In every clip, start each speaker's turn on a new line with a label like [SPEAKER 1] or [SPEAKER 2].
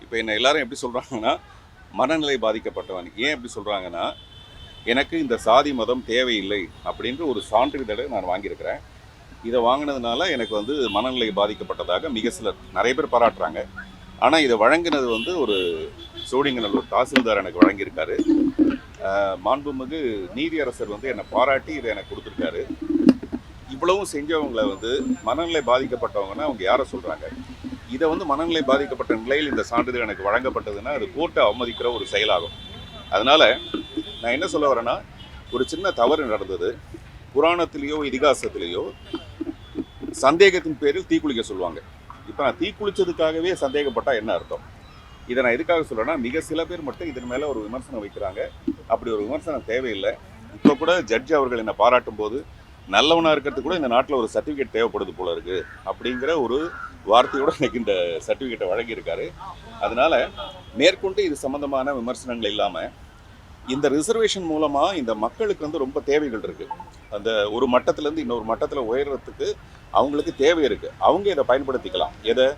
[SPEAKER 1] இப்போ என்ன எல்லாரும் எப்படி சொல்கிறாங்கன்னா மனநிலை பாதிக்கப்பட்டவன். ஏன் எப்படி சொல்கிறாங்கன்னா, எனக்கு இந்த சாதி மதம் தேவையில்லை அப்படின்ற ஒரு சான்றிதழை நான் வாங்கியிருக்கிறேன். இதை வாங்கினதுனால எனக்கு வந்து மனநிலை பாதிக்கப்பட்டதாக மிக சிலர் நிறைய பேர் பாராட்டுறாங்க. ஆனால் இதை வழங்கினது வந்து ஒரு சோழிங்கநல்லூர் தாசில்தார் எனக்கு வழங்கியிருக்காரு. மாண்புமிகு நீதியரசர் வந்து என்னை பாராட்டி இதை எனக்கு கொடுத்துருக்காரு. இவ்வளவும் செஞ்சவங்களை வந்து மனநிலை பாதிக்கப்பட்டவங்கன்னா அவங்க யாரை சொல்கிறாங்க? இதை வந்து மனநிலை பாதிக்கப்பட்ட நிலையில் இந்த சான்றிதழ் எனக்கு வழங்கப்பட்டதுன்னா அது கோர்ட்டை அவமதிக்கிற ஒரு செயலாகும். அதனால் நான் என்ன சொல்ல வரேன்னா, ஒரு சின்ன தவறு நடந்தது. புராணத்திலேயோ இதிகாசத்திலேயோ சந்தேகத்தின் பேரில் தீக்குளிக்க சொல்லுவாங்க. இப்போ நான் தீக்குளிச்சதுக்காகவே சந்தேகப்பட்டால் என்ன அர்த்தம்? இதை நான் எதுக்காக சொல்கிறேன்னா, மிக சில பேர் மட்டும் இதன் மேலே ஒரு விமர்சனம் வைக்கிறாங்க. அப்படி ஒரு விமர்சனம் தேவையில்லை. இப்போ கூட ஜட்ஜி அவர்கள் என்னை பாராட்டும் போது நல்லவனாக இருக்கிறது கூட இந்த நாட்டில் ஒரு சர்டிஃபிகேட் தேவைப்படுது போல இருக்குது அப்படிங்கிற ஒரு வார்த்தையோடு எனக்கு இந்த சர்டிஃபிகேட்டை வழங்கியிருக்காரு. அதனால் மேற்கொண்டு இது சம்மந்தமான விமர்சனங்கள் இல்லாமல் இந்த ரிசர்வேஷன் மூலமாக இந்த மக்களுக்கு வந்து ரொம்ப தேவைகள் இருக்குது. அந்த ஒரு மட்டத்திலேருந்து இன்னொரு மட்டத்தில் உயர்றதுக்கு அவங்களுக்கு தேவை இருக்குது. அவங்க இதை பயன்படுத்திக்கலாம். எதை?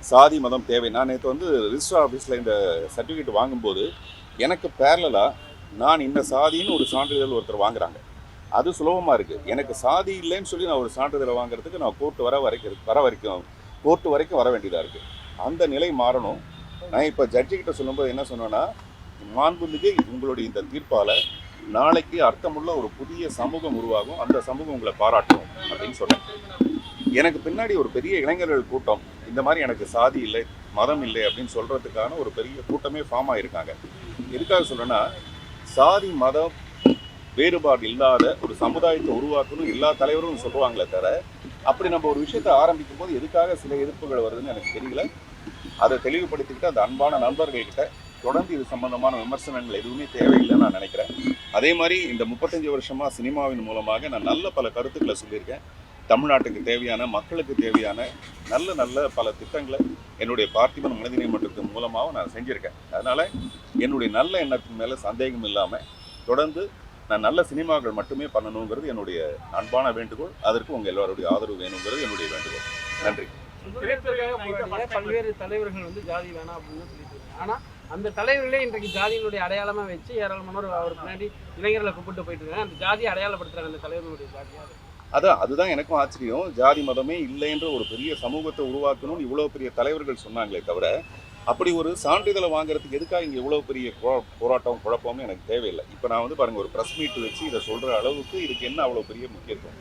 [SPEAKER 1] சாதி மதம் தேவை. நான் நேற்று வந்து ரிஜிஸ்டர் ஆஃபீஸில் இந்த சர்டிஃபிகேட் வாங்கும்போது எனக்கு பேரலாக நான் இந்த சாதின்னு ஒரு சான்றிதழ் ஒருத்தர் வாங்குறாங்க. அது சுலபமாக இருக்குது. எனக்கு சாதி இல்லைன்னு சொல்லி நான் ஒரு சான்றிதழை வாங்குறதுக்கு நான் கோர்ட்டு வரைக்கும் வர வேண்டியதாக இருக்குது. அந்த நிலை மாறணும். நான் இப்போ ஜட்ஜிக்கிட்ட சொல்லும்போது என்ன சொன்னேன்னா, மாண்புமிகு உங்களுடைய இந்த தீர்ப்பால் நாளைக்கு அர்த்தமுள்ள ஒரு புதிய சமூகம் உருவாகும், அந்த சமூகம் உங்களை பாராட்டும் அப்படின்னு சொன்னேன். எனக்கு பின்னாடி ஒரு பெரிய இளைஞர்கள் கூட்டம் இந்த மாதிரி எனக்கு சாதி இல்லை மதம் இல்லை அப்படின்னு சொல்கிறதுக்கான ஒரு பெரிய கூட்டமே ஃபார்ம் ஆகியிருக்காங்க. எதுக்காக சொல்கிறேன்னா, சாதி மதம் வேறுபாடு இல்லாத ஒரு சமுதாயத்தை உருவாக்கணும் எல்லா தலைவரும் சொல்லுவாங்களே தவிர, அப்படி நம்ம ஒரு விஷயத்தை ஆரம்பிக்கும் போது எதுக்காக சில எதிர்ப்புகள் வருதுன்னு எனக்கு தெரியல. அதை தெளிவுபடுத்திக்கிட்டு அந்த அன்பான நண்பர்கள்கிட்ட தொடர்ந்து இது சம்பந்தமான விமர்சனங்கள் எதுவுமே தேவையில்லைன்னு நான் நினைக்கிறேன். அதே மாதிரி இந்த 35 வருஷமாக சினிமாவின் மூலமாக நான் நல்ல பல கருத்துக்களை சொல்லியிருக்கேன். தமிழ்நாட்டுக்கு தேவையான, மக்களுக்கு தேவையான நல்ல நல்ல பல திட்டங்களை என்னுடைய பார்த்திபன் மனிதநேய மன்றத்தின் மூலமாக நான் செஞ்சுருக்கேன். அதனால் என்னுடைய நல்ல எண்ணத்தின் மேலே சந்தேகம் இல்லாமல் தொடர்ந்து நான் நல்ல சினிமாக்கள் மட்டுமே பண்ணணுங்கிறது என்னுடைய அன்பான வேண்டுகோள். அதற்கு உங்கள் எல்லாருடைய ஆதரவு வேணுங்கிறது என்னுடைய வேண்டுகோள். நன்றி.
[SPEAKER 2] பல்வேறு தலைவர்கள் வந்து ஜாதி வேணாம் அப்படின்னு சொல்லிட்டு இருக்காங்க. ஆனால் அந்த தலைவர்களே இன்றைக்கு ஜாதியினுடைய அடையாளமாக வச்சு ஏராளமானோர் அவர் பின்னாடி இளைஞர்களை கூப்பிட்டு போயிட்டு இருக்காங்க. அந்த ஜாதியை அடையாளப்படுத்துறாங்க அந்த தலைவர்களுடைய ஜாதியாக.
[SPEAKER 1] அதுதான் எனக்கும் ஆச்சரியம். ஜாதி மதமே இல்லைன்ற ஒரு பெரிய சமூகத்தை உருவாக்கணும்னு இவ்வளோ பெரிய தலைவர்கள் சொன்னாங்களே தவிர, அப்படி ஒரு சான்றிதழை வாங்குறதுக்கு எதுக்காக இங்கே இவ்வளோ பெரிய போராட்டம் குழப்பமும் எனக்கு தேவையில்லை. இப்போ நான் வந்து பாருங்கள், ஒரு ப்ரெஸ் மீட் வச்சு இதை சொல்கிற அளவுக்கு இதுக்கு என்ன அவ்வளோ பெரிய முக்கியத்துவம்?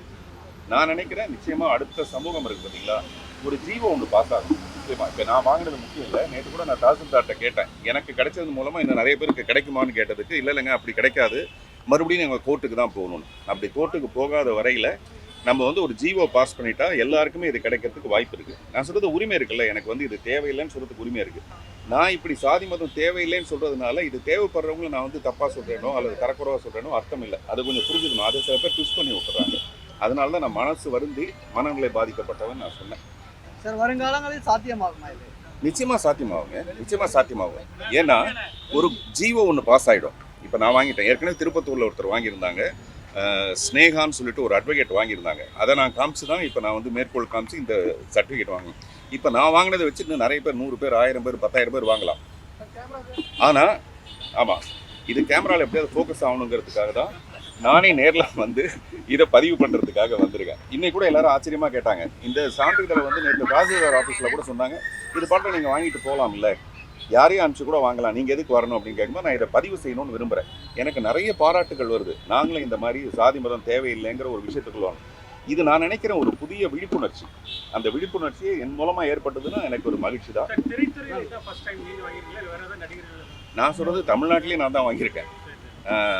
[SPEAKER 1] நான் நினைக்கிறேன் நிச்சயமாக அடுத்த சமூகம் இருக்குது பார்த்தீங்களா, ஒரு ஜீவோ ஒன்று பாஸ் ஆகும். முக்கியமாக இப்போ நான் வாங்கினது முக்கியம் இல்லை. நேற்று கூட நான் தாசில்தார்கிட்ட கேட்டேன், எனக்கு கிடைச்சது மூலமாக இன்னும் நிறைய பேருக்கு கிடைக்குமான்னு கேட்டதுக்கு, இல்லைங்க அப்படி கிடைக்காது, மறுபடியும் நாங்கள் கோர்ட்டுக்கு தான் போகணும்னு. அப்படி கோர்ட்டுக்கு போகாத வரையில் நம்ம வந்து ஒரு ஜீவோ பாஸ் பண்ணிட்டா எல்லாருக்குமே இது கிடைக்கிறதுக்கு வாய்ப்பு இருக்குது. நான் சொல்கிறது உரிமை இருக்குல்ல, எனக்கு வந்து இது தேவையில்லைன்னு சொல்கிறதுக்கு உரிமை இருக்குது. நான் இப்படி சாதி மதம் தேவையில்லைன்னு சொல்கிறதுனால இது தேவைப்படுறவங்களை நான் வந்து தப்பாக சொல்கிறேனோ அல்லது தரக்குறவாக சொல்கிறேனோ அர்த்தம் இல்லை. அது கொஞ்சம் புரிஞ்சுக்கணும். அதை சில பேர் ட்விஸ்ட் பண்ணி விட்டுறாங்க. அதனால தான் நான் மனசு வருந்தி மனநிலை பாதிக்கப்பட்டவன் நான் சொன்னேன்.
[SPEAKER 2] சார், வருங்காலங்களில் சாத்தியமாகுமா இது?
[SPEAKER 1] நிச்சயமாக சாத்தியமாகுங்க, நிச்சயமாக சாத்தியமாகும். ஏன்னா ஒரு ஜீவோ ஒன்று பாஸ் ஆகிடும். இப்போ நான் வாங்கிட்டேன். ஏற்கனவே திருப்பத்தூரில் ஒருத்தர் வாங்கியிருந்தாங்க, ஸ்னேகான்னு சொல்லிட்டு ஒரு அட்வொகேட் வாங்கியிருந்தாங்க. அதை நான் காமிச்சு தான் இப்போ நான் வந்து மேற்கோள் காமிச்சு இந்த சர்டிஃபிகேட் வாங்கினேன். இப்போ நான் வாங்கினதை வச்சு இன்னும் நிறைய பேர் 100 பேர் 1000 பேர் 10,000 பேர் வாங்கலாம். ஆனால் ஆமாம், இது கேமராவில் எப்படியாவது ஃபோக்கஸ் ஆகணுங்கிறதுக்காக தான் நானே நேரில் வந்து இதை பதிவு பண்ணுறதுக்காக வந்திருக்கேன். இன்னைக்கு கூட எல்லாரும் ஆச்சரியமாக கேட்டாங்க, இந்த சான்றிதழை வந்து நேற்று தாசில்தார் ஆஃபீஸில் கூட சொன்னாங்க, இது பாட்டில் நீங்கள் வாங்கிட்டு போகலாம், இல்லை யாரையும் அனுப்பிச்சு கூட வாங்கலாம், நீங்கள் எதுக்கு வரணும் அப்படின்னு கேட்கும்போது நான் இதை பதிவு செய்யணும்னு விரும்புகிறேன். எனக்கு நிறைய பாராட்டுகள் வருது. நாங்களும் இந்த மாதிரி சாதி மதம் தேவையில்லைங்கிற ஒரு விஷயத்துக்குள்ள வரணும். இது நான் நினைக்கிறேன் ஒரு புதிய விழிப்புணர்ச்சி. அந்த விழிப்புணர்ச்சியை என் மூலமாக ஏற்பட்டதுன்னா எனக்கு ஒரு மகிழ்ச்சி தான். நான் சொல்கிறது தமிழ்நாட்டிலேயே நான் தான் வாங்கியிருக்கேன்.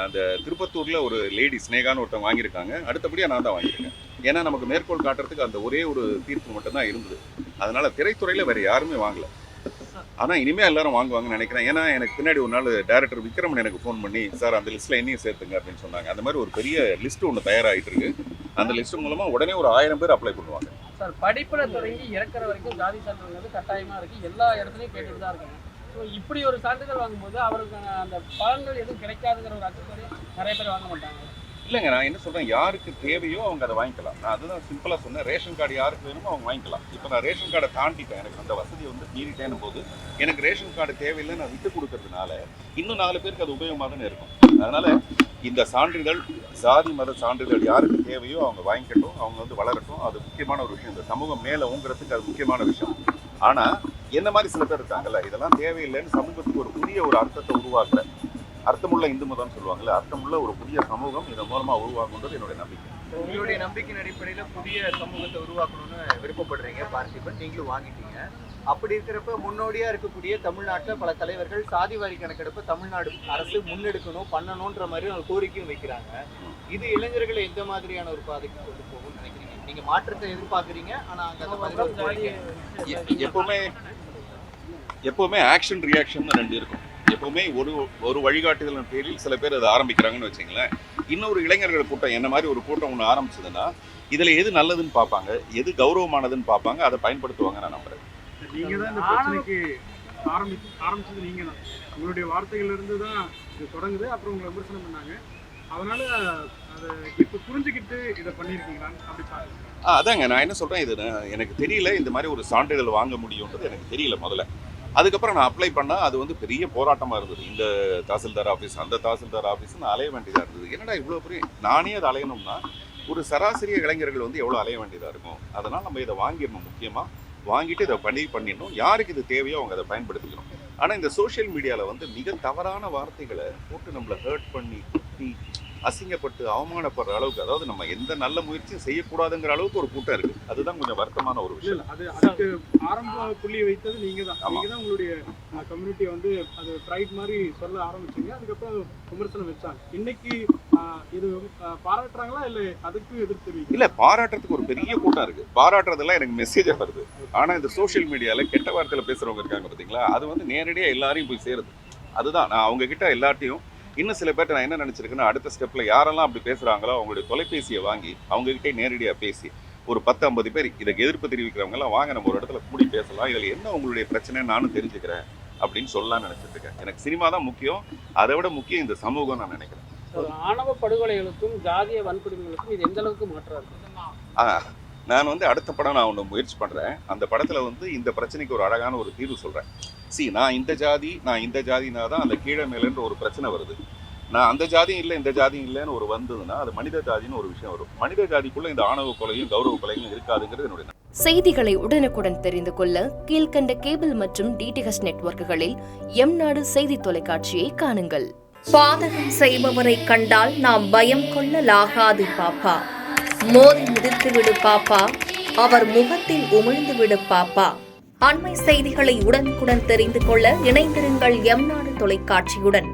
[SPEAKER 1] அந்த திருப்பத்தூரில் ஒரு லேடி ஸ்னேகான்னு ஒருத்தவங்க வாங்கியிருக்காங்க. அடுத்தபடியாக நான் தான் வாங்கியிருக்கேன். ஏன்னா நமக்கு மேற்கோள் காட்டுறதுக்கு அந்த ஒரே ஒரு தீர்ப்பு மட்டும்தான் இருந்தது. அதனால் திரைத்துறையில் வேறு யாருமே வாங்கலை. ஆனால் இனிமேல் எல்லாரும் வாங்குவாங்கன்னு நினைக்கிறேன். ஏன்னா எனக்கு பின்னாடி ஒரு நாள் டைரக்டர் விக்ரமன் எனக்கு ஃபோன் பண்ணி, சார் அந்த லிஸ்ட்டில் என்னையும் சேர்த்துங்க அப்படின்னு சொன்னாங்க. அந்த மாதிரி ஒரு பெரிய லிஸ்ட்டு ஒன்று தயாராகிட்டு இருக்கு. அந்த லிஸ்ட்டு மூலமாக உடனே ஒரு 1000 பேர் அப்ளை பண்ணுவாங்க.
[SPEAKER 2] சார், படிப்பில் தொடங்கி இறக்குற வரைக்கும் ஜாதி சான்றிதழ் வந்து கட்டாயமாக இருக்குது. எல்லா இடத்துலையும் கேட்டுட்டு தான் இருக்காங்க. ஸோ இப்படி ஒரு சான்றிதழ் வாங்கும்போது அவருக்கான அந்த பலன்கள் எதுவும் கிடைக்காதுங்கிற ஒரு அச்சத்தோடு நிறைய பேர் வாங்க மாட்டாங்க.
[SPEAKER 1] இல்லைங்க, நான் என்ன சொல்கிறேன், யாருக்கு தேவையோ அவங்க அதை வாங்கிக்கலாம். நான் அதுதான் சிம்பிளாக சொன்னேன். ரேஷன் கார்டு யாருக்கு வேணுமோ அவங்க வாங்கிக்கலாம். இப்போ நான் ரேஷன் கார்டை தாண்டிட்டேன், எனக்கு அந்த வசதி வந்து மீறிட்டேன்னு போது எனக்கு ரேஷன் கார்டு தேவையில்லை நான் விட்டு கொடுக்கறதுனால இன்னும் 4 பேருக்கு அது உபயோகமாக தானே இருக்கும். அதனால் இந்த சான்றிதழ், சாதி மத சான்றிதழ் யாருக்கு தேவையோ அவங்க வாங்கிக்கட்டும், அவங்க வந்து வளரட்டும். அது முக்கியமான ஒரு விஷயம். இந்த சமூகம் மேலே ஊங்குறதுக்கு அது முக்கியமான விஷயம். ஆனால் என்ன மாதிரி சில பேர் இருக்காங்கல்ல, இதெல்லாம் தேவையில்லைன்னு சமூகத்துக்கு ஒரு புதிய ஒரு அர்த்தத்தை உருவாக்குற, அர்த்தமுள்ள இந்து மதம்னு சொல்லுவாங்கல்ல, அர்த்தமுள்ள ஒரு புதிய சமூகம் இதன் மூலமாக உருவாக்குன்றது என்னுடைய நம்பிக்கை.
[SPEAKER 3] உங்களுடைய நம்பிக்கையின் அடிப்படையில் புதிய சமூகத்தை உருவாக்கணும்னு விருப்பப்படுறீங்க பார்த்திபன், நீங்களும் வாங்கிட்டீங்க. அப்படி இருக்கிறப்ப முன்னோடியாக இருக்கக்கூடிய தமிழ்நாட்டில் பல தலைவர்கள் சாதிவாரி கணக்கெடுப்பை தமிழ்நாடு அரசு முன்னெடுக்கணும் பண்ணணுன்ற மாதிரி ஒரு கோரிக்கையும் வைக்கிறாங்க. இது இளைஞர்களை எந்த மாதிரியான ஒரு பாதைக்கு கொண்டு போகும்னு நினைக்கிறீங்க? நீங்க மாற்றத்தை எதிர்பார்க்குறீங்க, ஆனால் அங்கே அந்த மாதிரி ஒரு கோரிக்கை
[SPEAKER 1] எப்பவுமே ஆக்ஷன் ரியாக்ஷன் 2 இருக்கும். எப்பவுமே ஒரு வழிகாட்டுதலின் பேரில் சில பேர் அதை ஆரம்பிக்கிறாங்கன்னு வச்சுங்களேன். இன்னொரு இளைஞர்கள் கூட்டம் என்ன மாதிரி ஒரு கூட்டம் ஒன்று ஆரம்பிச்சதுன்னா இதுல எது நல்லதுன்னு பார்ப்பாங்க, எது கௌரவமானதுன்னு பார்ப்பாங்க, அதை பயன்படுத்துவாங்க. நான் நம்புறேன்.
[SPEAKER 4] நீங்க தான் இந்த பிரச்சனைக்கு ஆரம்பிச்சது நீங்க தான். உங்களுடைய வார்த்தைகள் இருந்து தான் இது தொடங்குது. அப்புறம் உங்களை விமர்சனம் பண்ணாங்க. அதனால அதை இப்போ புரிஞ்சுக்கிட்டு இதை பண்ணியிருக்கீங்களான்னு அப்படி பாருங்க.
[SPEAKER 1] அதாங்க நான் என்ன சொல்றேன், இது எனக்கு தெரியல, இந்த மாதிரி ஒரு சான்றிதழ் வாங்க முடியுன்றது எனக்கு தெரியல முதல்ல. அதுக்கப்புறம் நான் அப்ளை பண்ணால் அது வந்து பெரிய போராட்டமாக இருந்தது. இந்த தாசில்தார் ஆஃபீஸ், அந்த தாசில்தார் ஆஃபீஸ் நான் அலைய வேண்டியதாக இருந்தது. என்னடா இவ்வளோ பெரிய, நானே அதை அலையணும்னா ஒரு சராசரி இளைஞர்கள் வந்து எவ்வளோ அலைய வேண்டியதாக இருக்கும். அதனால் நம்ம இதை வாங்கிடணும், முக்கியமாக வாங்கிட்டு இதை பண்ணிடணும். யாருக்கு இது தேவையோ அவங்க அதை பயன்படுத்திக்கணும். ஆனால் இந்த சோஷியல் மீடியாவில் வந்து மிக தவறான வார்த்தைகளை போட்டு நம்மளை ஹர்ட் பண்ணி குத்தி அசிங்கப்பட்டு அவமானப்படுற அளவுக்கு, அதாவது நம்ம எந்த நல்ல முயற்சியும் செய்யக்கூடாதுங்கிற அளவுக்கு ஒரு கூட்டம் இருக்கு. அதுதான் கொஞ்சம் வருத்தமான ஒரு விஷயம்.
[SPEAKER 4] அதுக்கு ஆரம்ப புள்ளி வைத்தது நீங்க தான். நீங்க தான் உங்களுடைய கம்யூனிட்டி வந்து அது ப்ரைட் மாதிரி சொல்ல ஆரம்பிச்சீங்க. அதுக்கப்புறம் விமர்சனம் வச்சாங்க. இன்னைக்கு இது பாராட்டுறாங்களா இல்லை அதுக்கு எதிர்த்து தெரிவிங்க?
[SPEAKER 1] இல்லை, பாராட்டுறதுக்கு ஒரு பெரிய கூட்டம் இருக்கு. பாராட்டுறதெல்லாம் எனக்கு மெசேஜாக வருது. ஆனால் இந்த சோஷியல் மீடியாவில் கெட்ட வார்த்தையில் பேசுறவங்க இருக்காங்க பார்த்தீங்களா, அது வந்து நேரடியாக எல்லாரையும் போய் சேருது. அதுதான் நான் அவங்க கிட்ட எல்லாத்தையும் இன்னும் சில பேர்ட்ட நான் என்ன நினச்சிருக்கேன்னா, அடுத்த ஸ்டெப்பில் யாரெல்லாம் அப்படி பேசுகிறாங்களோ அவங்களுடைய தொலைபேசியை வாங்கி அவங்ககிட்டே நேரடியாக பேசி ஒரு 10-50 பேர் இதுக்கு எதிர்ப்பு தெரிவிக்கிறவங்கலாம் வாங்க நம்ம ஒரு இடத்துல கூடி பேசலாம், இதில் என்ன உங்களுடைய பிரச்சனை நானும் தெரிஞ்சுக்கிறேன் அப்படின்னு சொல்லலாம்னு நினச்சிட்டு இருக்கேன். எனக்கு சினிமா தான் முக்கியம், அதை விட முக்கியம் இந்த சமூகம் நான் நினைக்கிறேன்.
[SPEAKER 2] ஆணவ படுகொலைகளுக்கும் ஜாதிய வன்கொடுமைகளுக்கும் இது எந்த அளவுக்கு மாற்றா இருக்கு?
[SPEAKER 1] நான் வந்து அடுத்த படம் நான் ஒன்று முயற்சி பண்ணுறேன். அந்த படத்தில் வந்து இந்த பிரச்சனைக்கு ஒரு அழகான ஒரு தீர்வு சொல்கிறேன். நான் இந்த ஜாதினா தான் அந்த கீழே மேலேன்ற ஒரு பிரச்சனை வருது. நான் அந்த ஜாதியும் இல்லை இந்த ஜாதியும் இல்லைன்னு ஒரு வந்ததுன்னா அது மனித ஜாதின்னு ஒரு விஷயம் வரும். மனித ஜாதிக்குள்ள இந்த ஆணவ கொலையும் கௌரவ கொலையும் இருக்காதுங்கிறது என்னுடைய.
[SPEAKER 5] செய்திகளை உடனுக்குடன் தெரிந்து கொள்ள கீழ்கண்ட கேபிள் மற்றும் டிடிஹெச் நெட்வொர்க்குகளில் எம்நாடு செய்தி தொலைக்காட்சியை காணுங்கள். பாதகம் செய்பவரை கண்டால் நாம் பயம் கொள்ளலாகாது பாப்பா. மோதி மிதித்து விடு பாப்பா, அவர் முகத்தில் உமிழ்ந்து விடு பாப்பா. அண்மை செய்திகளை உடனுக்குடன் தெரிந்து கொள்ள இணைந்திருங்கள் எம்நாடு தொலைக்காட்சியுடன்.